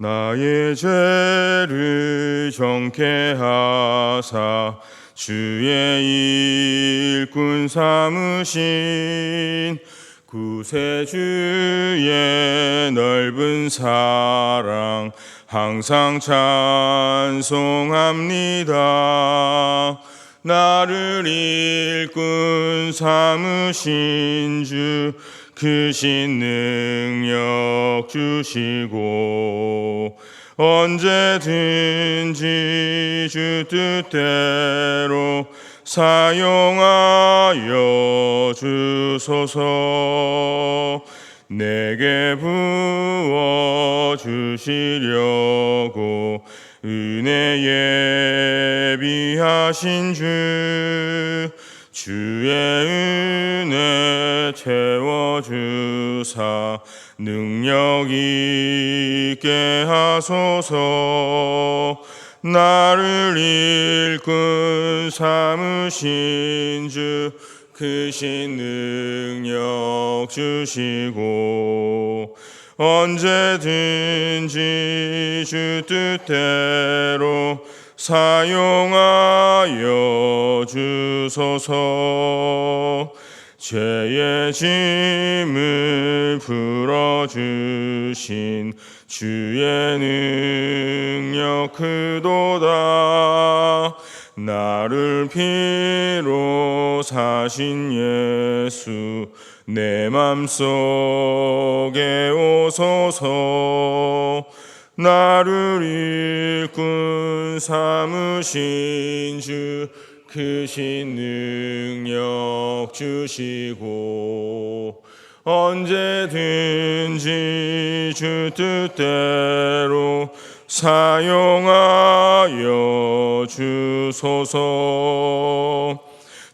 나의 죄를 정케 하사 주의 일꾼 삼으신 구세주의 넓은 사랑 항상 찬송합니다. 나를 일꾼 삼으신 주 크신 능력 주시고 언제든지 주 뜻대로 사용하여 주소서. 내게 부어 주시려고 은혜 예비하신 주의 은혜 채워주사 능력 있게 하소서. 나를 일꾼 삼으신 주 크신 능력 주시고 언제든지 주 뜻대로 사용하여 주소서. 죄의 짐을 풀어주신 주의 능력 크도다. 나를 피로 사신 예수 내 맘속에 오소서. 나를 일꾼 삼으신 주 크신 능력 주시고 언제든지 주 뜻대로 사용하여 주소서.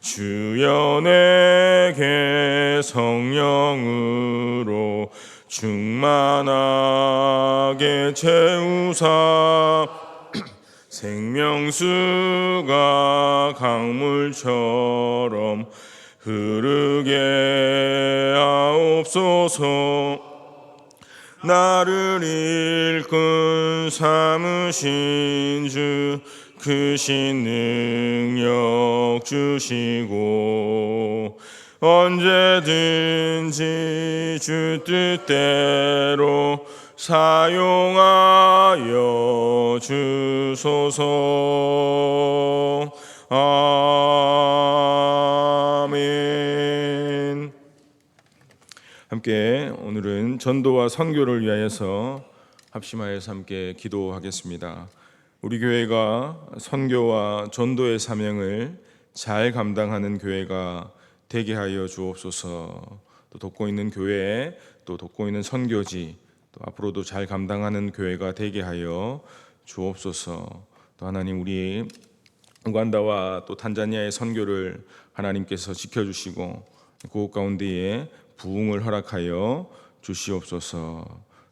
주여 내게 성령으로 충만하게 채우사 생명수가 강물처럼 흐르게 하옵소서. 나를 일꾼 삼으신 주 크신 능력 주시고 언제든지 주 뜻대로 사용하여 주소서. 아멘. 함께 오늘은 전도와 선교를 위하여서 합심하여서 함께 기도하겠습니다. 우리 교회가 선교와 전도의 사명을 잘 감당하는 교회가 되게 하여 주옵소서. 또 돕고 있는 교회, 또 돕고 있는 선교지, 또 앞으로도 잘 감당하는 교회가 되게 하여 주옵소서. 또 하나님, 우리 우간다와 또 탄자니아의 선교를 하나님께서 지켜주시고 그곳 가운데에 부흥을 허락하여 주시옵소서.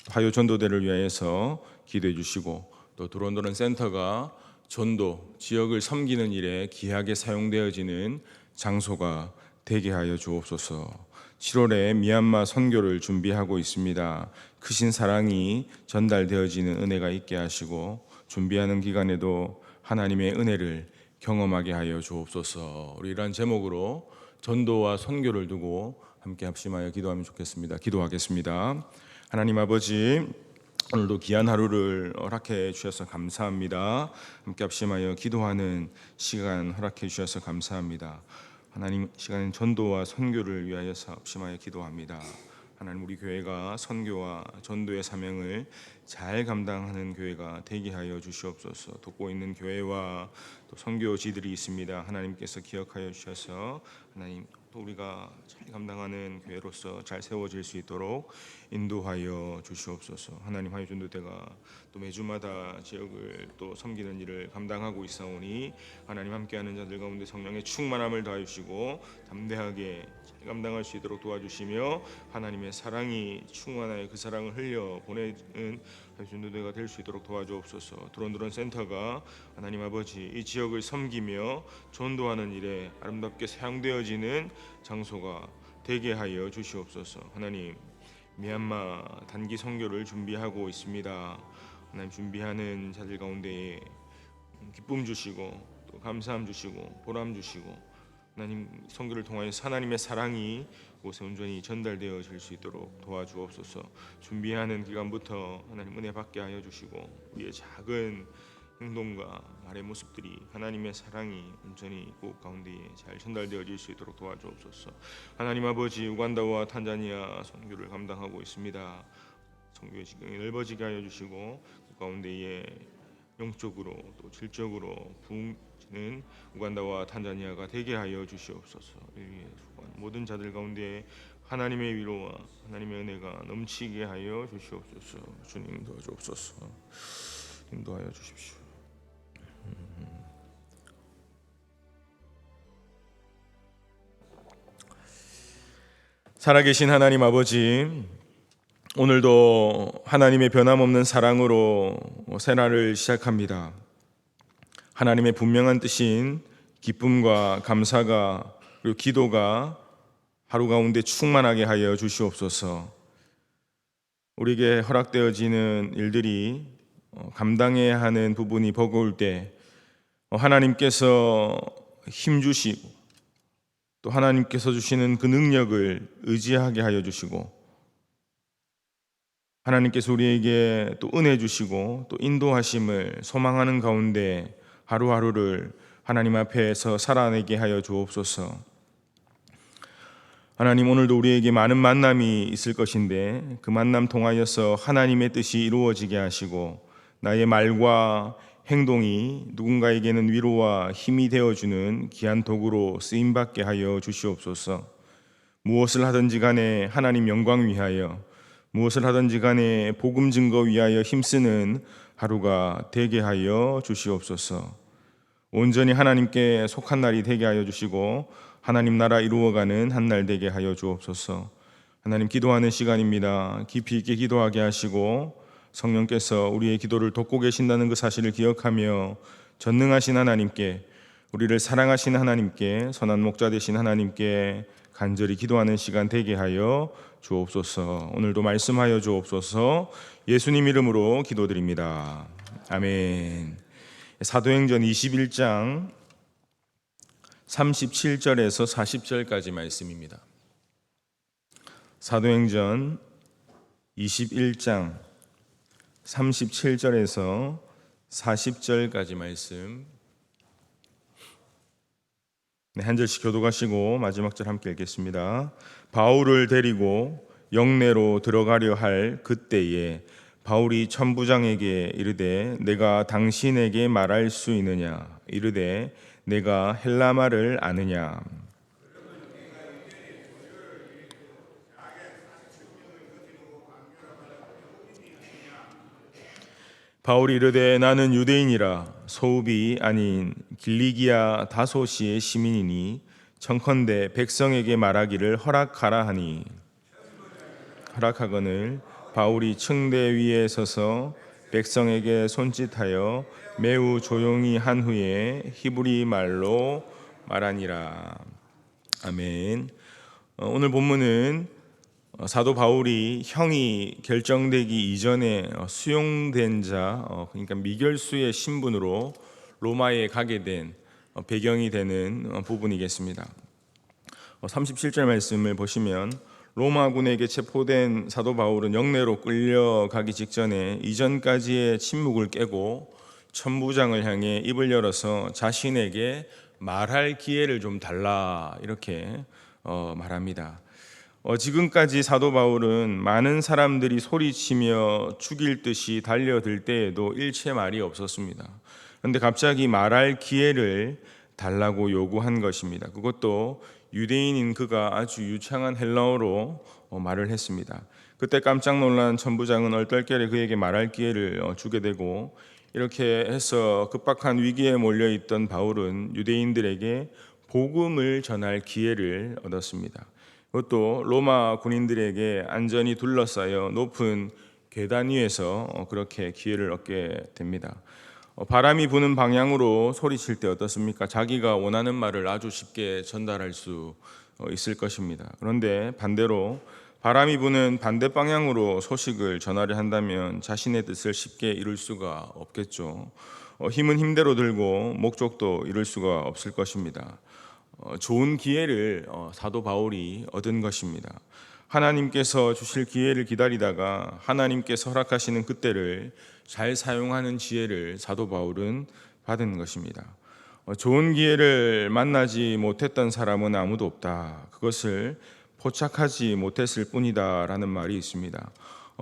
화요 전도대를 위하여서 기도해 주시고 또 도론도론 센터가 전도 지역을 섬기는 일에 귀하게 사용되어지는 장소가 되게 하여 주옵소서. 7월에 미얀마 선교를 준비하고 있습니다. 크신 사랑이 전달되어지는 은혜가 있게 하시고 준비하는 기간에도 하나님의 은혜를 경험하게 하여 주옵소서. 우리 이러한 제목으로 전도와 선교를 두고 함께 합심하여 기도하면 좋겠습니다. 기도하겠습니다. 하나님 아버지, 오늘도 귀한 하루를 허락해 주셔서 감사합니다. 함께 합심하여 기도하는 시간 허락해 주셔서 감사합니다. 하나님, 시간은 전도와 선교를 위하여서 합심하여 기도합니다. 하나님, 우리 교회가 선교와 전도의 사명을 잘 감당하는 교회가 되게 하여 주시옵소서. 돕고 있는 교회와 또 선교지들이 있습니다. 하나님께서 기억하여 주셔서 하나님, 또 우리가 잘 감당하는 교회로서 잘 세워질 수 있도록 인도하여 주시옵소서. 하나님, 화요 전도대가 또 매주마다 지역을 또 섬기는 일을 감당하고 있사오니 하나님, 함께하는 자들 가운데 성령의 충만함을 더하여 주시고 담대하게 잘 감당할 수 있도록 도와주시며 하나님의 사랑이 충만하여 그 사랑을 흘려 보내는 화요 전도대가 될 수 있도록 도와주옵소서. 도론도론 센터가 하나님 아버지 이 지역을 섬기며 전도하는 일에 아름답게 사용되어지는 장소가 되게 하여 주시옵소서. 하나님, 미얀마 단기 선교를 준비하고 있습니다. 하나님 준비하는 자들 가운데 기쁨 주시고 또 감사함 주시고 보람 주시고 하나님 선교를 통하여서 하나님의 사랑이 곳에 온전히 전달되어질 수 있도록 도와주옵소서. 준비하는 기간부터 하나님 은혜 받게 하여 주시고 우리의 작은 행동과 말의 모습들이 하나님의 사랑이 온전히 곳 가운데에 잘 전달되어질 수 있도록 도와주옵소서. 하나님 아버지, 우간다와 탄자니아 선교를 감당하고 있습니다. 선교의 지경이 넓어지게 하여 주시고 그 가운데에 영적으로 또 질적으로 부흥되는 우간다와 탄자니아가 되게 하여 주시옵소서. 모든 자들 가운데 하나님의 위로와 하나님의 은혜가 넘치게 하여 주시옵소서. 주님 도와주옵소서. 인도하여 주십시오. 살아계신 하나님 아버지, 오늘도 하나님의 변함없는 사랑으로 새날을 시작합니다. 하나님의 분명한 뜻인 기쁨과 감사가 그리고 기도가 하루 가운데 충만하게 하여 주시옵소서. 우리에게 허락되어지는 일들이 감당해야 하는 부분이 버거울 때 하나님께서 힘주시고 또 하나님께서 주시는 그 능력을 의지하게 하여 주시고 하나님께서 우리에게 또 은혜 주시고 또 인도하심을 소망하는 가운데 하루하루를 하나님 앞에서 살아내게 하여 주옵소서. 하나님, 오늘도 우리에게 많은 만남이 있을 것인데 그 만남 통하여서 하나님의 뜻이 이루어지게 하시고 나의 말과 행동이 누군가에게는 위로와 힘이 되어주는 귀한 도구로 쓰임받게 하여 주시옵소서. 무엇을 하든지 간에 하나님 영광 위하여, 무엇을 하든지 간에 복음 증거 위하여 힘쓰는 하루가 되게 하여 주시옵소서. 온전히 하나님께 속한 날이 되게 하여 주시고 하나님 나라 이루어가는 한 날 되게 하여 주옵소서. 하나님, 기도하는 시간입니다. 깊이 있게 기도하게 하시고 성령께서 우리의 기도를 돕고 계신다는 그 사실을 기억하며 전능하신 하나님께, 우리를 사랑하신 하나님께, 선한 목자 되신 하나님께 간절히 기도하는 시간 되게 하여 주옵소서. 오늘도 말씀하여 주옵소서. 예수님 이름으로 기도드립니다. 아멘. 사도행전 21장 37절에서 40절까지 말씀입니다. 사도행전 21장 37절에서 40절까지 말씀, 한 절씩 교독하시고 마지막 절 함께 읽겠습니다. 바울을 데리고 영내로 들어가려 할 그때에 바울이 천부장에게 이르되 내가 당신에게 말할 수 있느냐? 이르되 내가 헬라말을 아느냐? 바울이 이르되 나는 유대인이라 소읍이 아닌 길리기아 다소시의 시민이니 청컨대 백성에게 말하기를 허락하라 하니 허락하거늘 바울이 층대 위에 서서 백성에게 손짓하여 매우 조용히 한 후에 히브리 말로 말하니라. 아멘. 오늘 본문은 사도 바울이 형이 결정되기 이전에 수용된 자, 그러니까 미결수의 신분으로 로마에 가게 된 배경이 되는 부분이겠습니다. 37절 말씀을 보시면 로마군에게 체포된 사도 바울은 영내로 끌려가기 직전에 이전까지의 침묵을 깨고 천부장을 향해 입을 열어서 자신에게 말할 기회를 좀 달라 이렇게 말합니다. 지금까지 사도 바울은 많은 사람들이 소리치며 죽일 듯이 달려들 때에도 일체 말이 없었습니다. 그런데 갑자기 말할 기회를 달라고 요구한 것입니다. 그것도 유대인인 그가 아주 유창한 헬라어로 말을 했습니다. 그때 깜짝 놀란 천부장은 얼떨결에 그에게 말할 기회를 주게 되고, 이렇게 해서 급박한 위기에 몰려있던 바울은 유대인들에게 복음을 전할 기회를 얻었습니다. 그것도 로마 군인들에게 안전히 둘러싸여 높은 계단 위에서 그렇게 기회를 얻게 됩니다. 바람이 부는 방향으로 소리칠 때 어떻습니까? 자기가 원하는 말을 아주 쉽게 전달할 수 있을 것입니다. 그런데 반대로 바람이 부는 반대 방향으로 소식을 전하려 한다면 자신의 뜻을 쉽게 이룰 수가 없겠죠. 힘은 힘대로 들고 목적도 이룰 수가 없을 것입니다. 좋은 기회를 사도 바울이 얻은 것입니다. 하나님께서 주실 기회를 기다리다가 하나님께서 허락하시는 그때를 잘 사용하는 지혜를 사도 바울은 받은 것입니다. 좋은 기회를 만나지 못했던 사람은 아무도 없다. 그것을 포착하지 못했을 뿐이다 라는 말이 있습니다.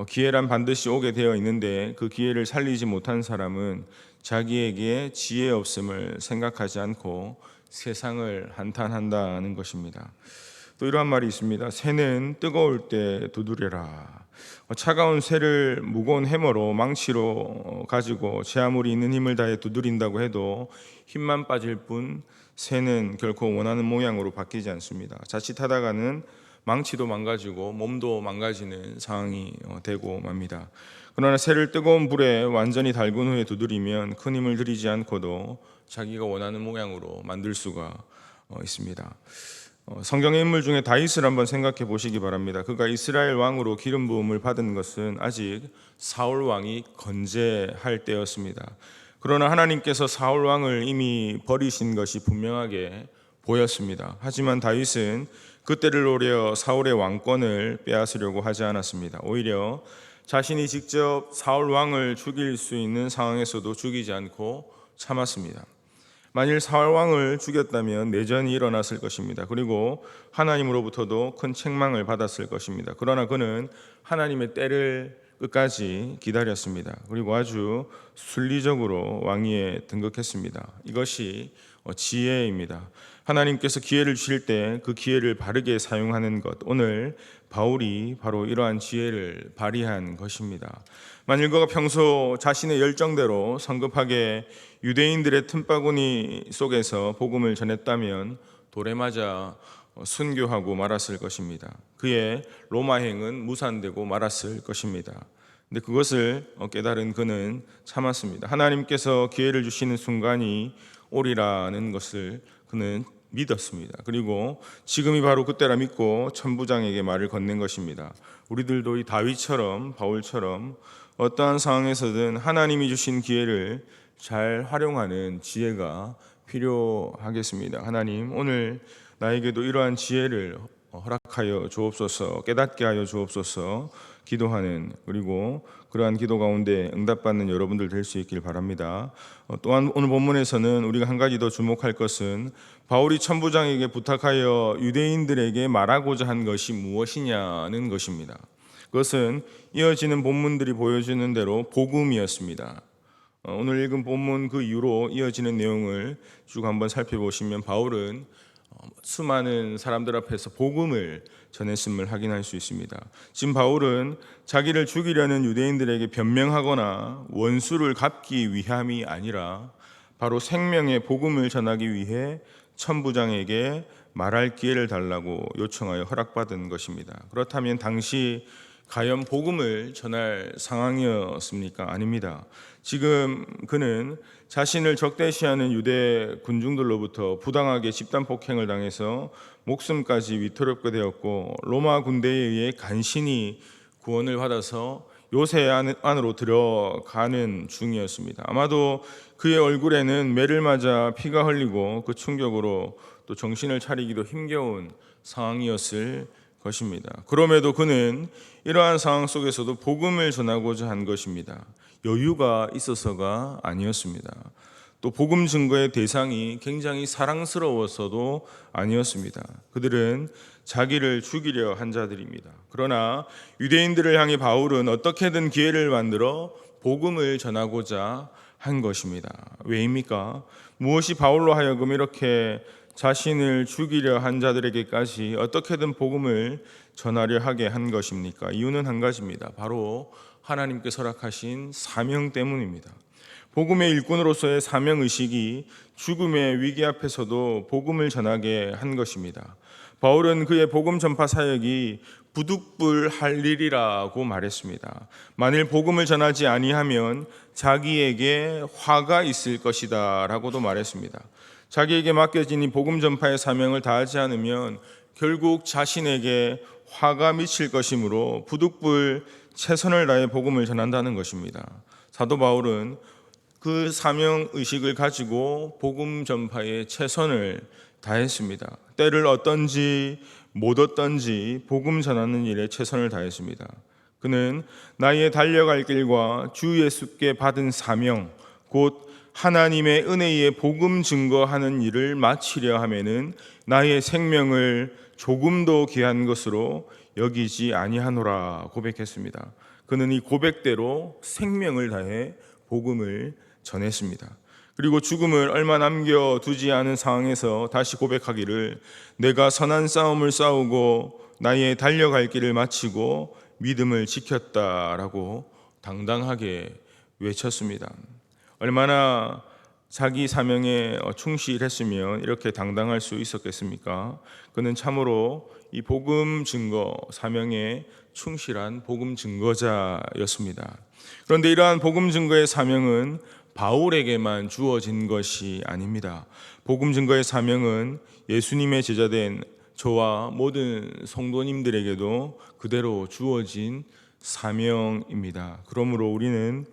기회란 반드시 오게 되어 있는데 그 기회를 살리지 못한 사람은 자기에게 지혜 없음을 생각하지 않고 세상을 한탄한다는 것입니다. 또 이러한 말이 있습니다. 새는 뜨거울 때 두드려라. 차가운 쇠를 무거운 해머로 망치로 가지고 제 아무리 있는 힘을 다해 두드린다고 해도 힘만 빠질 뿐 새는 결코 원하는 모양으로 바뀌지 않습니다. 자칫하다가는 망치도 망가지고 몸도 망가지는 상황이 되고 맙니다. 그러나 새를 뜨거운 불에 완전히 달군 후에 두드리면 큰 힘을 들이지 않고도 자기가 원하는 모양으로 만들 수가 있습니다. 성경의 인물 중에 다윗을 한번 생각해 보시기 바랍니다. 그가 이스라엘 왕으로 기름 부음을 받은 것은 아직 사울 왕이 건재할 때였습니다. 그러나 하나님께서 사울 왕을 이미 버리신 것이 분명하게 보였습니다. 하지만 다윗은 그때를 노려 사울의 왕권을 빼앗으려고 하지 않았습니다. 오히려 자신이 직접 사울 왕을 죽일 수 있는 상황에서도 죽이지 않고 참았습니다. 만일 사울 왕을 죽였다면 내전이 일어났을 것입니다. 그리고 하나님으로부터도 큰 책망을 받았을 것입니다. 그러나 그는 하나님의 때를 끝까지 기다렸습니다. 그리고 아주 순리적으로 왕위에 등극했습니다. 이것이 지혜입니다. 하나님께서 기회를 주실 때 그 기회를 바르게 사용하는 것, 오늘 바울이 바로 이러한 지혜를 발휘한 것입니다. 만일 그가 평소 자신의 열정대로 성급하게 유대인들의 틈바구니 속에서 복음을 전했다면 돌에 맞아 순교하고 말았을 것입니다. 그의 로마행은 무산되고 말았을 것입니다. 근데 그것을 깨달은 그는 참았습니다. 하나님께서 기회를 주시는 순간이 오리라는 것을 그는 믿었습니다. 그리고 지금이 바로 그때라 믿고 천부장에게 말을 건넨 것입니다. 우리들도 이 다윗처럼 바울처럼 어떠한 상황에서든 하나님이 주신 기회를 잘 활용하는 지혜가 필요하겠습니다. 하나님, 오늘 나에게도 이러한 지혜를 허락하여 주옵소서, 깨닫게 하여 주옵소서 기도하는, 그리고 그러한 기도 가운데 응답받는 여러분들 될 수 있길 바랍니다. 또한 오늘 본문에서는 우리가 한 가지 더 주목할 것은 바울이 천부장에게 부탁하여 유대인들에게 말하고자 한 것이 무엇이냐는 것입니다. 그것은 이어지는 본문들이 보여주는 대로 복음이었습니다. 오늘 읽은 본문 그 이후로 이어지는 내용을 쭉 한번 살펴보시면 바울은 수많은 사람들 앞에서 복음을 전했음을 확인할 수 있습니다. 지금 바울은 자기를 죽이려는 유대인들에게 변명하거나 원수를 갚기 위함이 아니라 바로 생명의 복음을 전하기 위해 천부장에게 말할 기회를 달라고 요청하여 허락받은 것입니다. 그렇다면 당시 과연 복음을 전할 상황이었습니까? 아닙니다. 지금 그는 자신을 적대시하는 유대 군중들로부터 부당하게 집단 폭행을 당해서 목숨까지 위태롭게 되었고 로마 군대에 의해 간신히 구원을 받아서 요새 안으로 들어가는 중이었습니다. 아마도 그의 얼굴에는 매를 맞아 피가 흘리고 그 충격으로 또 정신을 차리기도 힘겨운 상황이었을 것입니다. 그럼에도 그는 이러한 상황 속에서도 복음을 전하고자 한 것입니다. 여유가 있어서가 아니었습니다. 또 복음 증거의 대상이 굉장히 사랑스러워서도 아니었습니다. 그들은 자기를 죽이려 한 자들입니다. 그러나 유대인들을 향해 바울은 어떻게든 기회를 만들어 복음을 전하고자 한 것입니다. 왜입니까? 무엇이 바울로 하여금 이렇게 자신을 죽이려 한 자들에게까지 어떻게든 복음을 전하려 하게 한 것입니까? 이유는 한 가지입니다. 바로 하나님께서 허락하신 사명 때문입니다. 복음의 일꾼으로서의 사명의식이 죽음의 위기 앞에서도 복음을 전하게 한 것입니다. 바울은 그의 복음 전파 사역이 부득불할 일이라고 말했습니다. 만일 복음을 전하지 아니하면 자기에게 화가 있을 것이다 라고도 말했습니다. 자기에게 맡겨진 이 복음 전파의 사명을 다하지 않으면 결국 자신에게 화가 미칠 것이므로 부득불 최선을 다해 복음을 전한다는 것입니다. 사도 바울은 그 사명 의식을 가지고 복음 전파에 최선을 다했습니다. 때를 얻든지 못 얻든지 복음 전하는 일에 최선을 다했습니다. 그는 나의 달려갈 길과 주 예수께 받은 사명, 곧 하나님의 은혜의 복음 증거하는 일을 마치려 하면은 나의 생명을 조금도 귀한 것으로 여기지 아니하노라 고백했습니다. 그는 이 고백대로 생명을 다해 복음을 전했습니다. 그리고 죽음을 얼마 남겨두지 않은 상황에서 다시 고백하기를 내가 선한 싸움을 싸우고 나의 달려갈 길을 마치고 믿음을 지켰다라고 당당하게 외쳤습니다. 얼마나 자기 사명에 충실했으면 이렇게 당당할 수 있었겠습니까? 그는 참으로 이 복음 증거 사명에 충실한 복음 증거자였습니다. 그런데 이러한 복음 증거의 사명은 바울에게만 주어진 것이 아닙니다. 복음 증거의 사명은 예수님의 제자된 저와 모든 성도님들에게도 그대로 주어진 사명입니다. 그러므로 우리는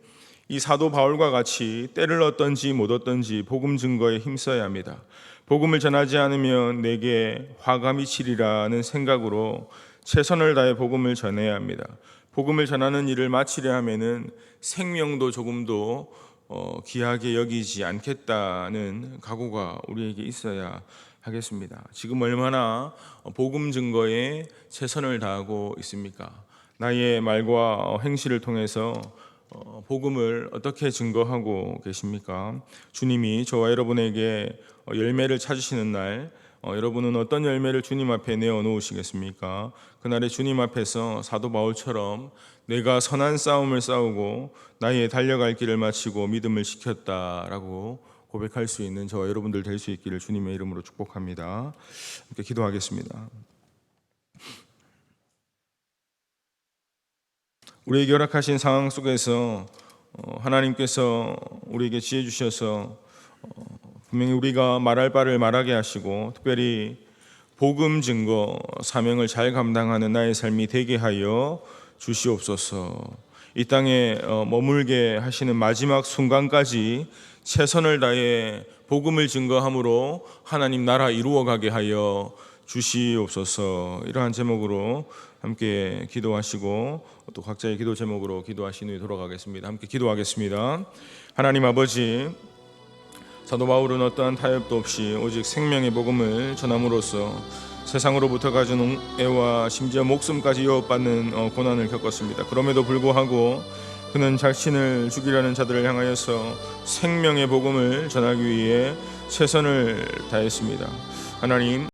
이 사도 바울과 같이 때를 얻든지 못 얻든지 복음 증거에 힘써야 합니다. 복음을 전하지 않으면 내게 화가 미치리라는 생각으로 최선을 다해 복음을 전해야 합니다. 복음을 전하는 일을 마치려 하면은 생명도 조금도 귀하게 여기지 않겠다는 각오가 우리에게 있어야 하겠습니다. 지금 얼마나 복음 증거에 최선을 다하고 있습니까? 나의 말과 행실을 통해서 복음을 어떻게 증거하고 계십니까? 주님이 저와 여러분에게 열매를 찾으시는 날 여러분은 어떤 열매를 주님 앞에 내어놓으시겠습니까? 그날에 주님 앞에서 사도 바울처럼 내가 선한 싸움을 싸우고 나의 달려갈 길을 마치고 믿음을 지켰다라고 고백할 수 있는 저와 여러분들 될 수 있기를 주님의 이름으로 축복합니다. 함께 기도하겠습니다. 우리에게 허락하신 상황 속에서 하나님께서 우리에게 지혜 주셔서 분명히 우리가 말할 바를 말하게 하시고 특별히 복음 증거 사명을 잘 감당하는 나의 삶이 되게 하여 주시옵소서. 이 땅에 머물게 하시는 마지막 순간까지 최선을 다해 복음을 증거함으로 하나님 나라 이루어가게 하여 주시옵소서. 이러한 제목으로 함께 기도하시고 또 각자의 기도 제목으로 기도하신 후에 돌아가겠습니다. 함께 기도하겠습니다. 하나님 아버지, 사도 바울은 어떠한 타협도 없이 오직 생명의 복음을 전함으로써 세상으로부터 가진 애와 심지어 목숨까지 위협받는 고난을 겪었습니다. 그럼에도 불구하고 그는 자신을 죽이려는 자들을 향하여서 생명의 복음을 전하기 위해 최선을 다했습니다. 하나님,